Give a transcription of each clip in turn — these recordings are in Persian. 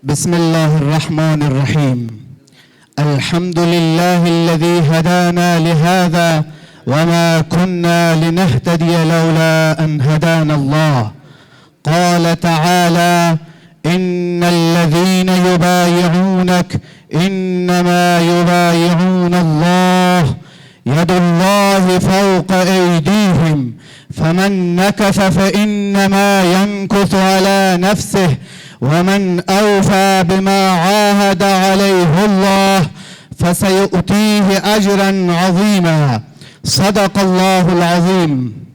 بسم الله الرحمن الرحيم. الحمد لله الذي هدانا لهذا وما كنا لنهتدي لولا أن هدانا الله. قال تعالى: إن الذين يبايعونك إنما يبايعون الله يد الله فوق أيديهم فمن نكث فإنما ينكث على نفسه ومن أوفى بما عاهد عليه الله فسيؤتيه أجرا عظيما. صدق الله العظیم.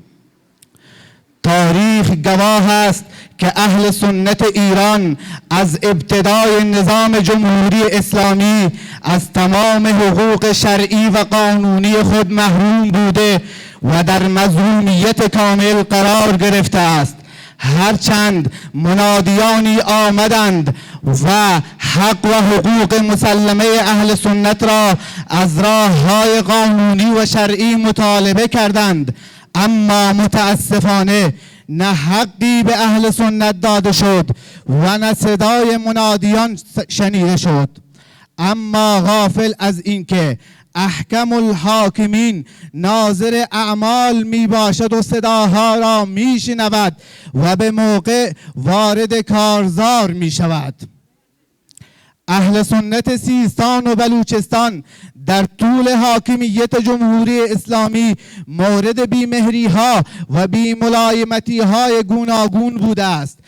تاریخ گواه است که اهل سنت ایران از ابتدای نظام جمهوری اسلامی از تمام حقوق شرعی و قانونی خود محروم بوده و در مظلومیت کامل قرار گرفته است. هرچند منادیانی آمدند و حق و حقوق مسلمه اهل سنت را از راه‌های قانونی و شرعی مطالبه کردند، اما متاسفانه نه حقی به اهل سنت داده شد و نه صدای منادیان شنیده شد. اما غافل از اینکه احکم الحاکمین ناظر اعمال می باشد و صداها را می شنود و به موقع وارد کارزار می شود. اهل سنت سیستان و بلوچستان در طول حاکمیت جمهوری اسلامی مورد بیمهری ها و بیملایمتی های گوناگون بوده است،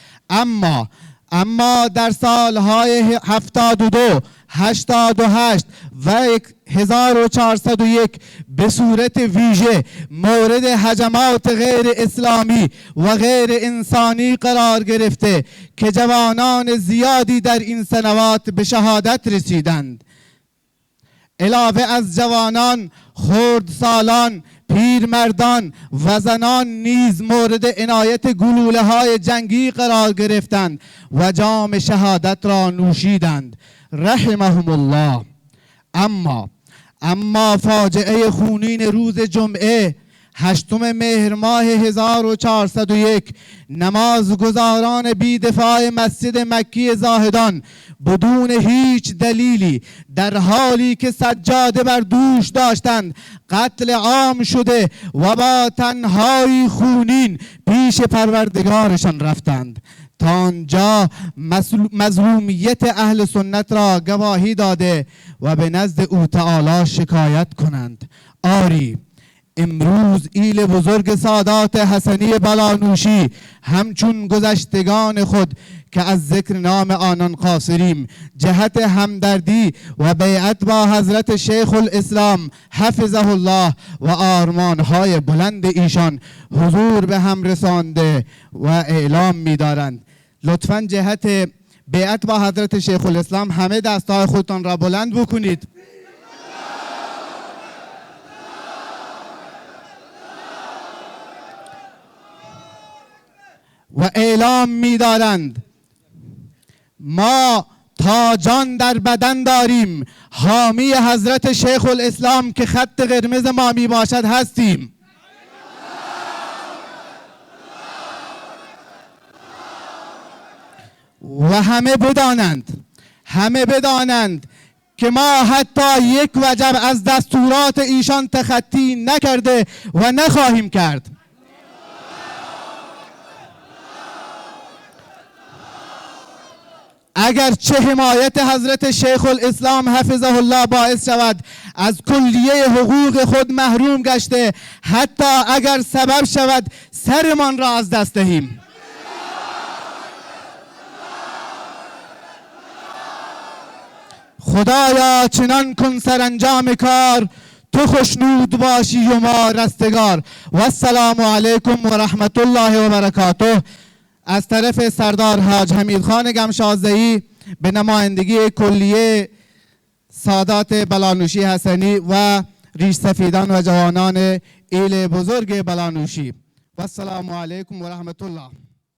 اما در سالهای 72 88 و 1401 به صورت ویژه مورد هجمات غیر اسلامی و غیر انسانی قرار گرفته که جوانان زیادی در این سنوات به شهادت رسیدند. علاوه از جوانان، خردسالان، پیرمردان و زنان نیز مورد عنایت گلوله های جنگی قرار گرفتند و جام شهادت را نوشیدند رحمهم الله. اما فاجعه خونین روز جمعه 8 مهر ماه 1401 نمازگزاران بی‌دفاع مسجد مکی زاهدان بدون هیچ دلیلی در حالی که سجاده بر دوش داشتند قتل عام شده و با تنهایی خونین پیش پروردگارشان رفتند تا آنجا مظلومیت اهل سنت را گواهی داده و به نزد او تعالی شکایت کنند. آری امروز ایل بزرگ سادات حسنی بلانوشی همچون گذشتگان خود که از ذکر نام آنان قاصریم جهت همدردی و بیعت با حضرت شیخ الاسلام حفظه الله و آرمانهای بلند ایشان حضور به هم رسانده و اعلام می‌دارند. لطفاً جهت بیعت با حضرت شیخ الاسلام همه دستهای خودتان را بلند بکنید و اعلام می‌دارند ما تا جان در بدن داریم حامی حضرت شیخ الاسلام که خط قرمز ما می باشد هستیم. و همه بدانند که ما حتی یک وجب از دستورات ایشان تخطی نکرده و نخواهیم کرد. اگرچه حمایت حضرت شیخ الاسلام حفظه الله باعث شود از کلیه حقوق خود محروم گشته، حتی اگر سبب شود سرمان را از دست دهیم. خدایا چنان کن سرانجام کار تو خوشنود باشی و ما رستگار. و السلام علیکم و رحمت الله و برکاته. از طرف سردار حاج حمیدخان گمشاسبی به نمایندگی کلیه سادات بلانوشی حسنی و ریش سفیدان و جوانان ایل بزرگ بلانوشی. و السلام علیکم و رحمت الله.